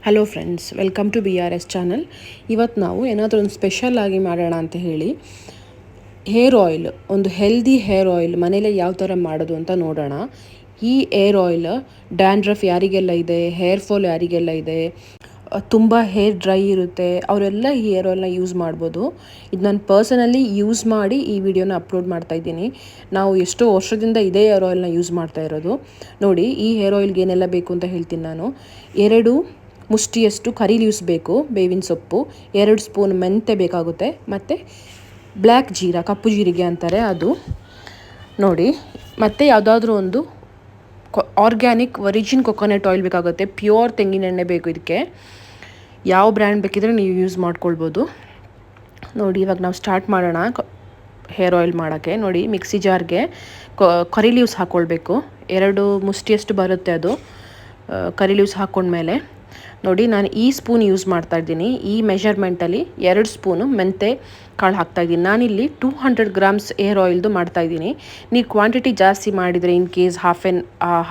Hello friends, welcome to BRS channel. ಇವತ್ತು ನಾವು ಏನಾದರೂ ಒಂದು ಸ್ಪೆಷಲ್ ಆಗಿ ಮಾಡೋಣ ಅಂತ ಹೇಳಿ ಹೇರ್ ಆಯಿಲ್, ಒಂದು ಹೆಲ್ದಿ ಹೇರ್ ಆಯಿಲ್ ಮನೇಲೇ ಯಾವ ಥರ ಮಾಡೋದು ಅಂತ ನೋಡೋಣ. ಈ ಹೇರ್ ಆಯಿಲ್ ಡ್ಯಾಂಡ್ರಫ್ ಯಾರಿಗೆಲ್ಲ ಇದೆ, ಹೇರ್ ಫಾಲ್ ಯಾರಿಗೆಲ್ಲ ಇದೆ, ತುಂಬ ಹೇರ್ ಡ್ರೈ ಇರುತ್ತೆ, ಅವರೆಲ್ಲ ಈ ಹೇರ್ ಆಯಿಲ್ನ ಯೂಸ್ ಮಾಡ್ಬೋದು. ಇದು ನಾನು ಪರ್ಸನಲಿ ಯೂಸ್ ಮಾಡಿ ಈ ವಿಡಿಯೋನ ಅಪ್ಲೋಡ್ ಮಾಡ್ತಾಯಿದ್ದೀನಿ. ನಾವು ಎಷ್ಟೋ ವರ್ಷದಿಂದ ಇದೇ ಹೇರ್ ಆಯಿಲ್ನ ಯೂಸ್ ಮಾಡ್ತಾ ಇರೋದು. ನೋಡಿ, ಈ ಹೇರ್ ಆಯಿಲ್ಗೆ ಏನೆಲ್ಲ ಬೇಕು ಅಂತ ಹೇಳ್ತೀನಿ ನಾನು. 2 ಮುಷ್ಟಿಯಷ್ಟು ಕರಿ ಲೀವ್ಸ್ ಬೇಕು, ಬೇವಿನ ಸೊಪ್ಪು, 2 ಸ್ಪೂನ್ ಮೆಂತೆ ಬೇಕಾಗುತ್ತೆ, ಮತ್ತು ಬ್ಲ್ಯಾಕ್ ಜೀರಾ, ಕಪ್ಪು ಜೀರಿಗೆ ಅಂತಾರೆ ಅದು ನೋಡಿ. ಮತ್ತು ಯಾವುದಾದ್ರೂ ಒಂದು ಆರ್ಗ್ಯಾನಿಕ್ ಒರಿಜಿನ್ ಕೊಕೊನಟ್ ಆಯಿಲ್ ಬೇಕಾಗುತ್ತೆ, ಪ್ಯೂರ್ ತೆಂಗಿನ ಎಣ್ಣೆ ಬೇಕು. ಇದಕ್ಕೆ ಯಾವ ಬ್ರ್ಯಾಂಡ್ ಬೇಕಿದ್ರೆ ನೀವು ಯೂಸ್ ಮಾಡ್ಕೊಳ್ಬೋದು. ನೋಡಿ, ಇವಾಗ ನಾವು ಸ್ಟಾರ್ಟ್ ಮಾಡೋಣ ಹೇರ್ ಆಯಿಲ್ ಮಾಡೋಕ್ಕೆ. ನೋಡಿ, ಮಿಕ್ಸಿ ಜಾರ್ಗೆ ಕರಿ ಲೀವ್ಸ್ ಹಾಕ್ಕೊಳ್ಬೇಕು. 2 ಮುಷ್ಟಿಯಷ್ಟು ಬರುತ್ತೆ ಅದು. ಕರಿ ಲೀವ್ಸ್ ಹಾಕ್ಕೊಂಡ್ಮೇಲೆ ನೋಡಿ, ನಾನು ಈ ಸ್ಪೂನ್ ಯೂಸ್ ಮಾಡ್ತಾಯಿದ್ದೀನಿ. ಈ ಮೆಷರ್ಮೆಂಟಲ್ಲಿ 2 ಸ್ಪೂನು ಮೆಂತೆ ಕಾಳು ಹಾಕ್ತಾಯಿದ್ದೀನಿ. ನಾನಿಲ್ಲಿ 200 ಗ್ರಾಮ್ಸ್ ಹೇರ್ ಆಯಿಲ್ದು ಮಾಡ್ತಾಯಿದ್ದೀನಿ. ನೀವು ಕ್ವಾಂಟಿಟಿ ಜಾಸ್ತಿ ಮಾಡಿದರೆ, in case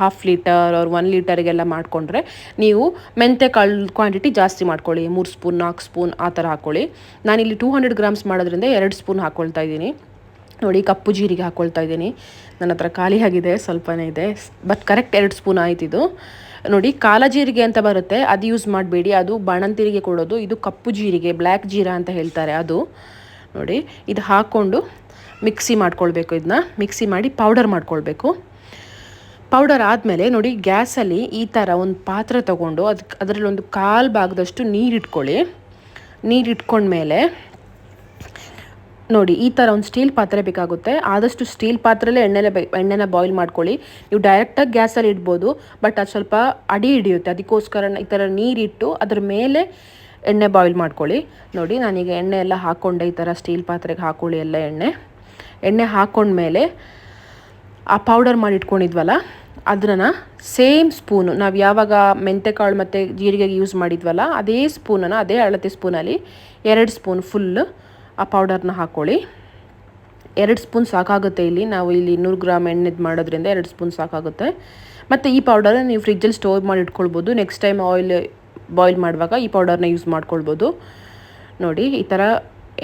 half litre or 1 ಲೀಟರ್ಗೆಲ್ಲ ಮಾಡಿಕೊಂಡ್ರೆ ನೀವು ಮೆಂತೆ ಕಾಳು ಕ್ವಾಂಟಿಟಿ ಜಾಸ್ತಿ ಮಾಡ್ಕೊಳ್ಳಿ. 3 ಸ್ಪೂನ್ 4 ಸ್ಪೂನ್ ಆ ಥರ ಹಾಕ್ಕೊಳ್ಳಿ. ನಾನಿಲ್ಲಿ 200 ಗ್ರಾಮ್ಸ್ ಮಾಡೋದ್ರಿಂದ 2 ಸ್ಪೂನ್ ಹಾಕ್ಕೊಳ್ತಾ ಇದ್ದೀನಿ. ನೋಡಿ, ಕಪ್ಪು ಜೀರಿಗೆ ಹಾಕ್ಕೊಳ್ತಾ ಇದ್ದೀನಿ. ನನ್ನ ಹತ್ರ ಖಾಲಿಯಾಗಿದೆ, ಸ್ವಲ್ಪನೇ ಇದೆ, ಬಟ್ ಕರೆಕ್ಟ್ 2 ಸ್ಪೂನ್ ಆಯ್ತಿದು. ನೋಡಿ, ಕಾಲ ಜೀರಿಗೆ ಅಂತ ಬರುತ್ತೆ, ಅದು ಯೂಸ್ ಮಾಡಬೇಡಿ, ಅದು ಬಾಣಂತಿರಿಗೆ ಕೊಡೋದು. ಇದು ಕಪ್ಪು ಜೀರಿಗೆ, ಬ್ಲ್ಯಾಕ್ ಜೀರಾ ಅಂತ ಹೇಳ್ತಾರೆ ಅದು. ನೋಡಿ, ಇದು ಹಾಕ್ಕೊಂಡು ಮಿಕ್ಸಿ ಮಾಡ್ಕೊಳ್ಬೇಕು. ಇದನ್ನ ಮಿಕ್ಸಿ ಮಾಡಿ ಪೌಡರ್ ಮಾಡ್ಕೊಳ್ಬೇಕು. ಪೌಡರ್ ಆದಮೇಲೆ ನೋಡಿ, ಗ್ಯಾಸಲ್ಲಿ ಈ ಥರ ಒಂದು ಪಾತ್ರೆ ತೊಗೊಂಡು ಅದರಲ್ಲಿ ಒಂದು 1/4 ಭಾಗದಷ್ಟು ನೀರು ಇಟ್ಕೊಳ್ಳಿ. ನೀರು ಇಟ್ಕೊಂಡ್ಮೇಲೆ ನೋಡಿ, ಈ ಥರ ಒಂದು ಸ್ಟೀಲ್ ಪಾತ್ರೆ ಬೇಕಾಗುತ್ತೆ. ಆದಷ್ಟು ಸ್ಟೀಲ್ ಪಾತ್ರೆಲೇ ಎಣ್ಣೆನ ಬಾಯ್ಲ್ ಮಾಡ್ಕೊಳ್ಳಿ. ನೀವು ಡೈರೆಕ್ಟಾಗಿ ಗ್ಯಾಸಲ್ಲಿ ಇಡ್ಬೋದು, ಬಟ್ ಅದು ಸ್ವಲ್ಪ ಅಡಿ ಹಿಡಿಯುತ್ತೆ. ಅದಕ್ಕೋಸ್ಕರ ಈ ಥರ ನೀರಿಟ್ಟು ಅದ್ರ ಮೇಲೆ ಎಣ್ಣೆ ಬಾಯ್ಲ್ ಮಾಡ್ಕೊಳ್ಳಿ. ನೋಡಿ, ನಾನೀಗ ಎಣ್ಣೆ ಎಲ್ಲ ಹಾಕ್ಕೊಂಡೆ. ಈ ಥರ ಸ್ಟೀಲ್ ಪಾತ್ರೆಗೆ ಹಾಕ್ಕೊಳ್ಳಿ ಎಲ್ಲ ಎಣ್ಣೆ ಹಾಕ್ಕೊಂಡ್ಮೇಲೆ ಆ ಪೌಡರ್ ಮಾಡಿ ಇಟ್ಕೊಂಡಿದ್ವಲ್ಲ ಅದನ್ನು ಸೇಮ್ ಸ್ಪೂನು, ನಾವು ಯಾವಾಗ ಮೆಂತೆಕಾಳು ಮತ್ತು ಜೀರಿಗೆಗೆ ಯೂಸ್ ಮಾಡಿದ್ವಲ್ಲ ಅದೇ ಸ್ಪೂನನ್ನು, ಅದೇ ಅಳತೆ ಸ್ಪೂನಲ್ಲಿ 2 ಸ್ಪೂನ್ ಫುಲ್ ಆ ಪೌಡರ್ನ ಹಾಕ್ಕೊಳ್ಳಿ. 2 ಸ್ಪೂನ್ ಸಾಕಾಗುತ್ತೆ. ನಾವು ಇಲ್ಲಿ 200 ಗ್ರಾಮ್ ಎಣ್ಣೆದು ಮಾಡೋದ್ರಿಂದ 2 ಸ್ಪೂನ್ ಸಾಕಾಗುತ್ತೆ. ಮತ್ತು ಈ ಪೌಡರ್ನ ನೀವು ಫ್ರಿಜ್ಜಲ್ಲಿ ಸ್ಟೋರ್ ಮಾಡಿ ಇಟ್ಕೊಳ್ಬೋದು. ನೆಕ್ಸ್ಟ್ ಟೈಮ್ ಆಯಿಲ್ ಬಾಯ್ಲ್ ಮಾಡುವಾಗ ಈ ಪೌಡರ್ನ ಯೂಸ್ ಮಾಡ್ಕೊಳ್ಬೋದು. ನೋಡಿ, ಈ ಥರ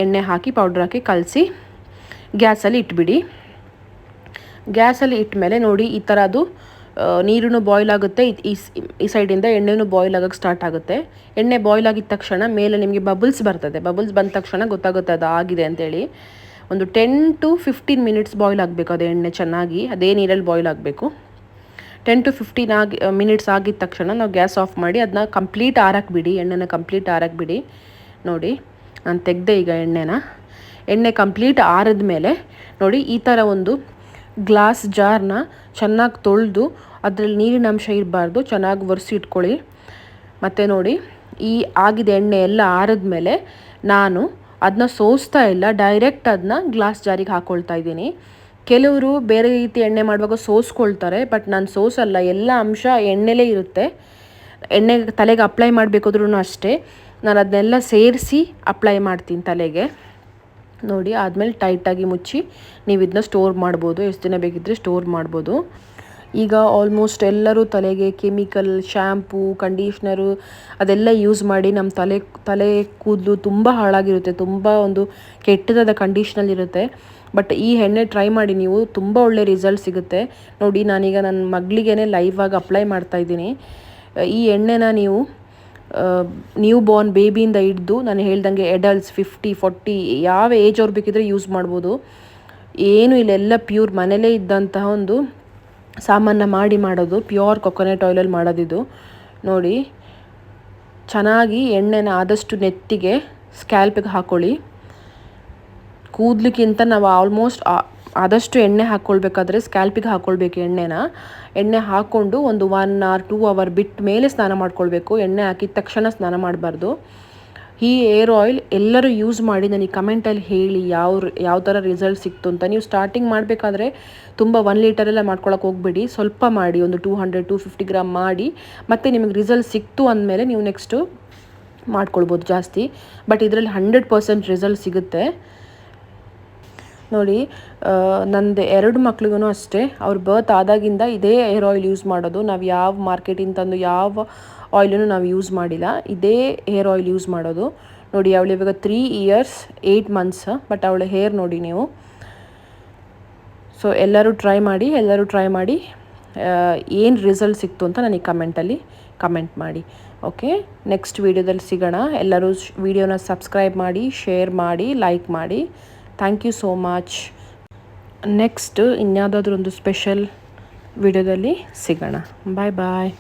ಎಣ್ಣೆ ಹಾಕಿ ಪೌಡರ್ ಹಾಕಿ ಕಲಸಿ ಗ್ಯಾಸಲ್ಲಿ ಇಟ್ಬಿಡಿ. ಗ್ಯಾಸಲ್ಲಿ ಇಟ್ಟಮೇಲೆ ನೋಡಿ, ಈ ಥರ ಅದು ನೀರು ಬಾಯ್ಲ್ ಆಗುತ್ತೆ. ಈ ಸೈಡಿಂದ ಎಣ್ಣೆನೂ ಬಾಯ್ಲ್ ಆಗೋಕ್ಕೆ ಸ್ಟಾರ್ಟ್ ಆಗುತ್ತೆ. ಎಣ್ಣೆ ಬಾಯ್ಲ್ ಆಗಿದ ತಕ್ಷಣ ಮೇಲೆ ನಿಮಗೆ ಬಬಲ್ಸ್ ಬರ್ತದೆ. ಬಬಲ್ಸ್ ಬಂದ ತಕ್ಷಣ ಗೊತ್ತಾಗುತ್ತೆ ಅದು ಆಗಿದೆ ಅಂತೇಳಿ. ಒಂದು 10 to 15 ಮಿನಿಟ್ಸ್ ಬಾಯ್ಲ್ ಆಗಬೇಕು ಅದು ಎಣ್ಣೆ ಚೆನ್ನಾಗಿ, ಅದೇ ನೀರಲ್ಲಿ ಬಾಯ್ಲ್ ಆಗಬೇಕು. 10 to 15 ಮಿನಿಟ್ಸ್ ಆಗಿದ ತಕ್ಷಣ ನಾವು ಗ್ಯಾಸ್ ಆಫ್ ಮಾಡಿ ಅದನ್ನ ಕಂಪ್ಲೀಟ್ ಆರಾಕ್ಬಿಡಿ. ಎಣ್ಣೆನ ಕಂಪ್ಲೀಟ್ ಆರಾಕ್ಬಿಡಿ. ನೋಡಿ, ನಾನು ತೆಗೆದೆ ಈಗ ಎಣ್ಣೆ ಕಂಪ್ಲೀಟ್ ಆರಿದ ಮೇಲೆ ನೋಡಿ, ಈ ಥರ ಒಂದು ಗ್ಲಾಸ್ ಜಾರ್ನ ಚೆನ್ನಾಗಿ ತೊಳೆದು ಅದರಲ್ಲಿ ನೀರಿನ ಅಂಶ ಇರಬಾರ್ದು, ಚೆನ್ನಾಗಿ ಒರೆಸಿ ಇಟ್ಕೊಳ್ಳಿ. ಮತ್ತು ನೋಡಿ, ಈ ಆಗಿದೆ ಎಣ್ಣೆ ಎಲ್ಲ ಆರಿದ್ಮೇಲೆ ನಾನು ಅದನ್ನ ಸೋಸ್ತಾ ಇಲ್ಲ, ಡೈರೆಕ್ಟ್ ಅದನ್ನ ಗ್ಲಾಸ್ ಜಾರಿಗೆ ಹಾಕ್ಕೊಳ್ತಾ ಇದ್ದೀನಿ. ಕೆಲವರು ಬೇರೆ ರೀತಿ ಎಣ್ಣೆ ಮಾಡುವಾಗ ಸೋಸ್ಕೊಳ್ತಾರೆ, ಬಟ್ ನಾನು ಸೋಸಲ್ಲ. ಎಲ್ಲ ಅಂಶ ಎಣ್ಣೆಲೇ ಇರುತ್ತೆ. ಎಣ್ಣೆ ತಲೆಗೆ ಅಪ್ಲೈ ಮಾಡಬೇಕಾದ್ರೂ ಅಷ್ಟೇ, ನಾನು ಅದನ್ನೆಲ್ಲ ಸೇರಿಸಿ ಅಪ್ಲೈ ಮಾಡ್ತೀನಿ ತಲೆಗೆ. ನೋಡಿ, ಆದಮೇಲೆ ಟೈಟಾಗಿ ಮುಚ್ಚಿ ನೀವು ಇದನ್ನ ಸ್ಟೋರ್ ಮಾಡ್ಬೋದು. ಎಷ್ಟು ದಿನ ಬೇಕಿದ್ದರೆ ಸ್ಟೋರ್ ಮಾಡ್ಬೋದು. ಈಗ ಆಲ್ಮೋಸ್ಟ್ ಎಲ್ಲರೂ ತಲೆಗೆ ಕೆಮಿಕಲ್ ಶ್ಯಾಂಪೂ, ಕಂಡೀಷ್ನರು ಅದೆಲ್ಲ ಯೂಸ್ ಮಾಡಿ ನಮ್ಮ ತಲೆ ಕೂದಲು ತುಂಬ ಹಾಳಾಗಿರುತ್ತೆ, ತುಂಬ ಒಂದು ಕೆಟ್ಟದಾದ ಕಂಡೀಷನಲ್ಲಿರುತ್ತೆ. ಬಟ್ ಈ ಎಣ್ಣೆ ಟ್ರೈ ಮಾಡಿ, ನೀವು ತುಂಬ ಒಳ್ಳೆ ರಿಸಲ್ಟ್ ಸಿಗುತ್ತೆ. ನೋಡಿ, ನಾನೀಗ ನನ್ನ ಮಗಳಿಗೇ ಲೈವ್ ಆಗಿ ಅಪ್ಲೈ ಮಾಡ್ತಾಯಿದ್ದೀನಿ. ಈ ಎಣ್ಣೆನ ನ್ಯೂ ಬಾರ್ನ್ ಬೇಬಿಯಿಂದ ಹಿಡ್ದು ನಾನು ಹೇಳ್ದಂಗೆ ಎಡಲ್ಟ್ಸ್ 50, 40 ಯಾವ ಏಜ್ ಅವ್ರು ಬೇಕಿದ್ರೆ ಯೂಸ್ ಮಾಡ್ಬೋದು. ಏನು ಇಲ್ಲೆಲ್ಲ ಪ್ಯೂರ್ ಮನೇಲೇ ಇದ್ದಂತಹ ಒಂದು ಸಾಮಾನ ಮಾಡೋದು, ಪ್ಯೂರ್ ಕೊಕೊನಟ್ ಆಯಿಲಲ್ಲಿ ಮಾಡೋದಿದು. ನೋಡಿ, ಚೆನ್ನಾಗಿ ಎಣ್ಣೆನ ಆದಷ್ಟು ನೆತ್ತಿಗೆ ಸ್ಕ್ಯಾಲ್ಪಿಗೆ ಹಾಕ್ಕೊಳ್ಳಿ. ಕೂದಲಿಗಿಂತ ನಾವು ಆದಷ್ಟು ಎಣ್ಣೆ ಹಾಕ್ಕೊಳ್ಬೇಕಾದ್ರೆ ಸ್ಕ್ಯಾಲ್ಪಿಗೆ ಹಾಕ್ಕೊಳ್ಬೇಕು ಎಣ್ಣೆ ಹಾಕ್ಕೊಂಡು ಒಂದು 1 hour 2 hour ಬಿಟ್ಟ ಮೇಲೆ ಸ್ನಾನ ಮಾಡ್ಕೊಳ್ಬೇಕು. ಎಣ್ಣೆ ಹಾಕಿದ ತಕ್ಷಣ ಸ್ನಾನ ಮಾಡಬಾರ್ದು. ಈ ಹೇರ್ ಆಯಿಲ್ ಎಲ್ಲರೂ ಯೂಸ್ ಮಾಡಿ ನನಗೆ ಕಮೆಂಟಲ್ಲಿ ಹೇಳಿ ಯಾವ ಥರ ರಿಸಲ್ಟ್ ಸಿಕ್ತು ಅಂತ. ನೀವು ಸ್ಟಾರ್ಟಿಂಗ್ ಮಾಡಬೇಕಾದ್ರೆ ತುಂಬ 1 ಲೀಟರೆಲ್ಲ ಮಾಡ್ಕೊಳಕ್ಕೆ ಹೋಗಬೇಡಿ, ಸ್ವಲ್ಪ ಮಾಡಿ, ಒಂದು 200-250 ಗ್ರಾಮ್ ಮಾಡಿ, ಮತ್ತು ನಿಮಗೆ ರಿಸಲ್ಟ್ ಸಿಕ್ತು ಅಂದಮೇಲೆ ನೀವು ನೆಕ್ಸ್ಟು ಮಾಡ್ಕೊಳ್ಬೋದು ಜಾಸ್ತಿ. ಬಟ್ ಇದರಲ್ಲಿ 100% ರಿಸಲ್ಟ್ ಸಿಗುತ್ತೆ. ನೋಡಿ, ನಂದು 2 ಮಕ್ಳಿಗೂ ಅಷ್ಟೇ, ಅವ್ರ ಬರ್ತ್ ಆದಾಗಿಂದ ಇದೇ ಹೇರ್ ಆಯಿಲ್ ಯೂಸ್ ಮಾಡೋದು. ನಾವು ಯಾವ ಮಾರ್ಕೆಟಿಂದ ತಂದು ಯಾವ ಆಯಿಲನ್ನು ನಾವು ಯೂಸ್ ಮಾಡಿಲ್ಲ. ಇದೇ ಹೇರ್ ಆಯಿಲ್ ಯೂಸ್ ಮಾಡೋದು. ನೋಡಿ ಅವಳು ಇವಾಗ 3 years 8 months, ಬಟ್ ಅವಳ ಹೇರ್ ನೋಡಿ ನೀವು. ಸೊ ಎಲ್ಲರೂ ಟ್ರೈ ಮಾಡಿ ಏನು ರಿಸಲ್ಟ್ ಸಿಕ್ತು ಅಂತ ನನಗೆ ಕಮೆಂಟಲ್ಲಿ ಕಮೆಂಟ್ ಮಾಡಿ. ಓಕೆ, ನೆಕ್ಸ್ಟ್ ವೀಡಿಯೋದಲ್ಲಿ ಸಿಗೋಣ. ಎಲ್ಲರೂ ವಿಡಿಯೋನ ಸಬ್ಸ್ಕ್ರೈಬ್ ಮಾಡಿ, ಶೇರ್ ಮಾಡಿ, ಲೈಕ್ ಮಾಡಿ. Thank you so much. Next ಇನ್ಯಾವುದಾದ್ರೂ ಒಂದು ಸ್ಪೆಷಲ್ ವಿಡಿಯೋದಲ್ಲಿ ಸಿಗೋಣ. ಬಾಯ್ ಬಾಯ್.